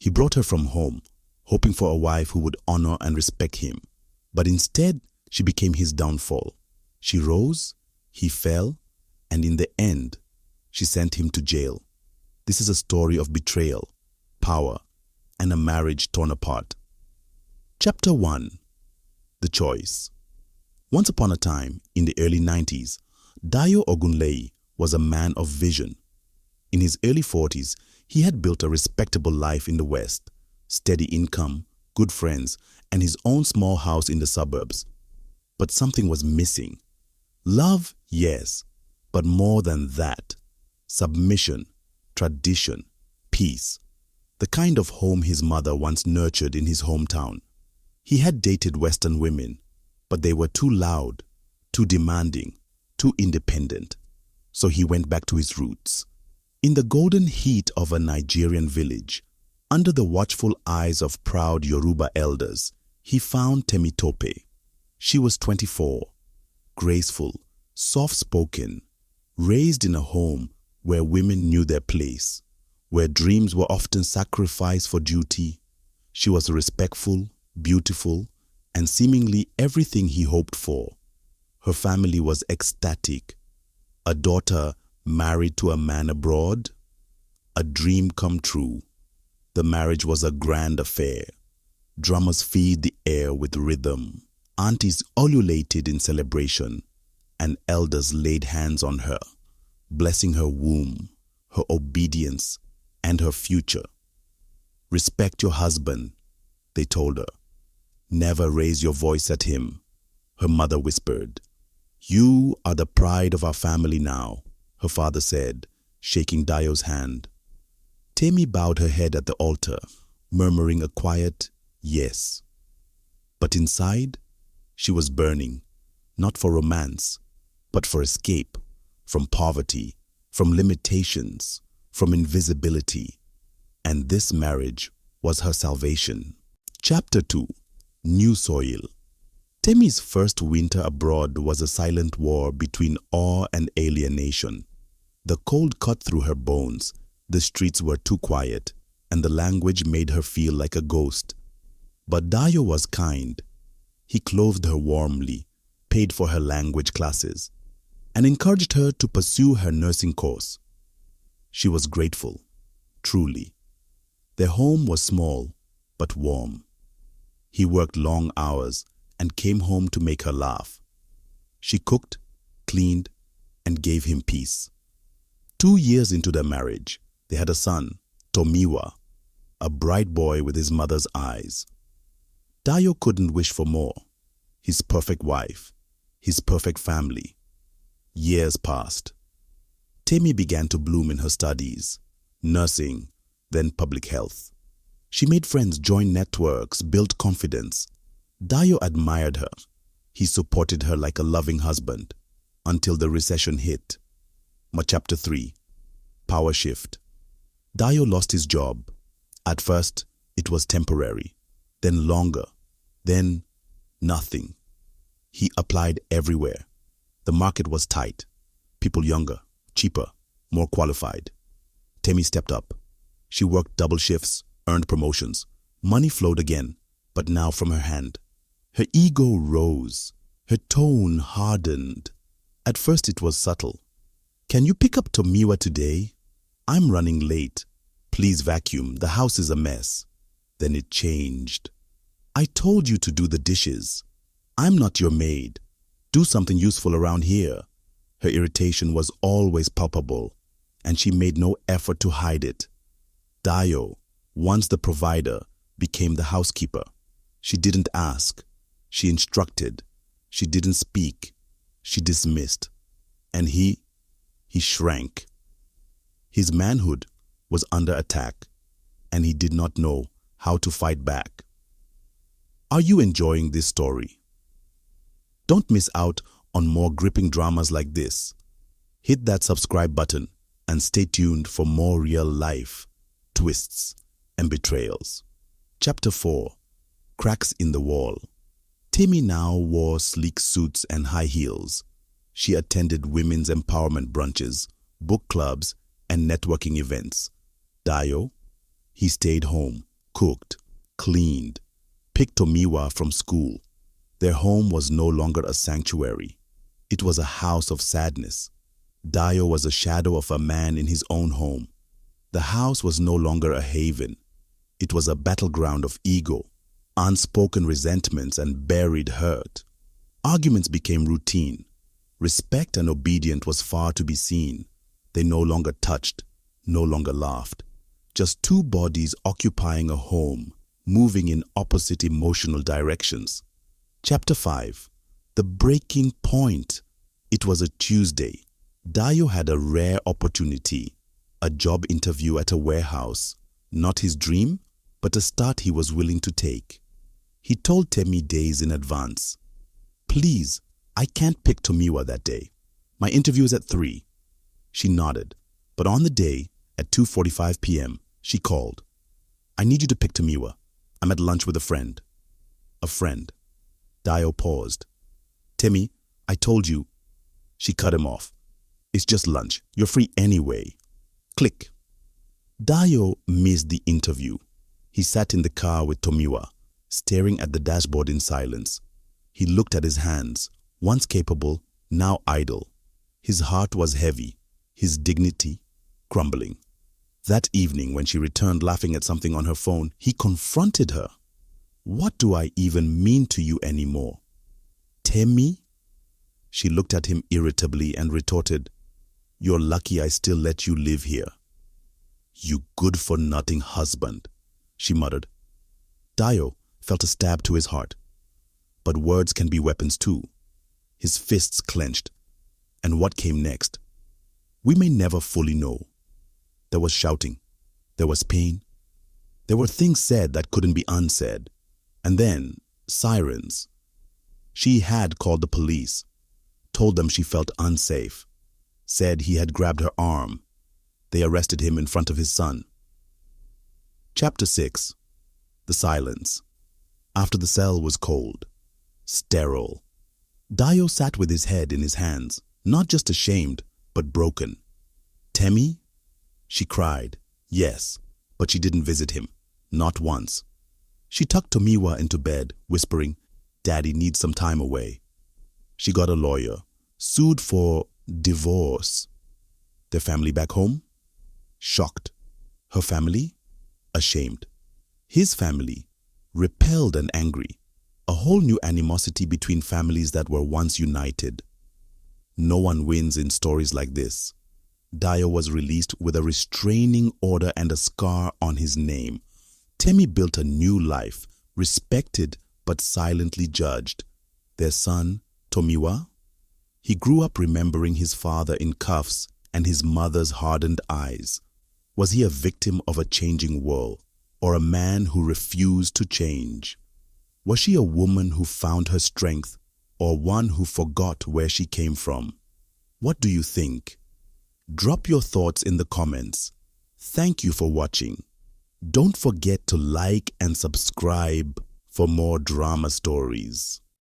He brought her from home, hoping for a wife who would honor and respect him. But instead, she became his downfall. She rose, he fell, and in the end, she sent him to jail. This is a story of betrayal, power, and a marriage torn apart. Chapter 1. The Choice. Once upon a time, in the early 90s, Dayo Ogunleye was a man of vision. In his early 40s, he had built a respectable life in the West, steady income, good friends, and his own small house in the suburbs. But something was missing. Love, yes, but more than that. Submission, tradition, peace. The kind of home his mother once nurtured in his hometown. He had dated Western women, but they were too loud, too demanding, too independent. So he went back to his roots. In the golden heat of a Nigerian village, under the watchful eyes of proud Yoruba elders, he found Temitope. She was 24, graceful, soft-spoken, raised in a home where women knew their place, where dreams were often sacrificed for duty. She was respectful, beautiful, and seemingly everything he hoped for. Her family was ecstatic. A daughter married to a man abroad? A dream come true. The marriage was a grand affair. Drummers filled the air with rhythm. Aunties ululated in celebration, and elders laid hands on her, blessing her womb, her obedience, and her future. Respect your husband, they told her. Never raise your voice at him, her mother whispered. You are the pride of our family now, her father said, shaking Dayo's hand. Temi bowed her head at the altar, murmuring a quiet yes. But inside, she was burning, not for romance, but for escape, from poverty, from limitations, from invisibility. And this marriage was her salvation. Chapter 2. New Soil. Temi's first winter abroad was a silent war between awe and alienation. The cold cut through her bones, the streets were too quiet, and the language made her feel like a ghost. But Dayo was kind. He clothed her warmly, paid for her language classes, and encouraged her to pursue her nursing course. She was grateful, truly. Their home was small, but warm. He worked long hours and came home to make her laugh. She cooked, cleaned, and gave him peace. 2 years into their marriage, they had a son, Tomiwa, a bright boy with his mother's eyes. Dayo couldn't wish for more. His perfect wife, his perfect family. Years passed. Temi began to bloom in her studies, nursing, then public health. She made friends, joined networks, built confidence. Dayo admired her. He supported her like a loving husband until the recession hit. Chapter 3. Power shift. Dayo lost his job. At first, it was temporary, then longer, then nothing. He applied everywhere. The market was tight. People younger, cheaper, more qualified. Temi stepped up. She worked double shifts, earned promotions. Money flowed again, but now from her hand. Her ego rose. Her tone hardened. At first it was subtle. Can you pick up Tomiwa today? I'm running late. Please vacuum. The house is a mess. Then it changed. I told you to do the dishes. I'm not your maid. Do something useful around here. Her irritation was always palpable, and she made no effort to hide it. Dayo, once the provider, became the housekeeper. She didn't ask. She instructed. She didn't speak. She dismissed. And he shrank. His manhood was under attack, and he did not know how to fight back. Are you enjoying this story? Don't miss out on more gripping dramas like this. Hit that subscribe button and stay tuned for more real life twists and betrayals. Chapter 4. Cracks in the Wall. Temi now wore sleek suits and high heels. She attended women's empowerment brunches, book clubs, and networking events. Dayo, he stayed home, cooked, cleaned, picked Tomiwa from school. Their home was no longer a sanctuary. It was a house of sadness. Dio was a shadow of a man in his own home. The house was no longer a haven. It was a battleground of ego, unspoken resentments, and buried hurt. Arguments became routine. Respect and obedience was far to be seen. They no longer touched, no longer laughed. Just two bodies occupying a home, moving in opposite emotional directions. Chapter 5. The Breaking Point. It was a Tuesday. Dio had a rare opportunity, a job interview at a warehouse. Not his dream, but a start he was willing to take. He told Temi days in advance, "Please, I can't pick Tomiwa that day. My interview is at 3. She nodded, but on the day, at 2:45 p.m., she called. "I need you to pick Tomiwa. I'm at lunch with a friend." "A friend?" Dio paused. "Temi, I told you." She cut him off. "It's just lunch. You're free anyway." Click. Dio missed the interview. He sat in the car with Tomiwa, staring at the dashboard in silence. He looked at his hands, once capable, now idle. His heart was heavy, his dignity crumbling. That evening, when she returned laughing at something on her phone, he confronted her. "What do I even mean to you anymore? Temi?" She looked at him irritably and retorted, "You're lucky I still let you live here." "You good-for-nothing husband," she muttered. Dio felt a stab to his heart. But words can be weapons too. His fists clenched. And what came next? We may never fully know. There was shouting. There was pain. There were things said that couldn't be unsaid. And then, sirens. She had called the police, told them she felt unsafe, said he had grabbed her arm. They arrested him in front of his son. Chapter 6. The Silence. After the cell was cold, sterile. Dio sat with his head in his hands, not just ashamed, but broken. "Temi?" She cried. Yes, but she didn't visit him, not once. She tucked Tomiwa into bed, whispering, "Daddy needs some time away." She got a lawyer, sued for divorce. Their family back home? Shocked. Her family? Ashamed. His family? Repelled and angry. A whole new animosity between families that were once united. No one wins in stories like this. Dio was released with a restraining order and a scar on his name. Temi built a new life, respected but silently judged. Their son, Tomiwa? He grew up remembering his father in cuffs and his mother's hardened eyes. Was he a victim of a changing world, or a man who refused to change? Was she a woman who found her strength, or one who forgot where she came from? What do you think? Drop your thoughts in the comments. Thank you for watching. Don't forget to like and subscribe for more drama stories.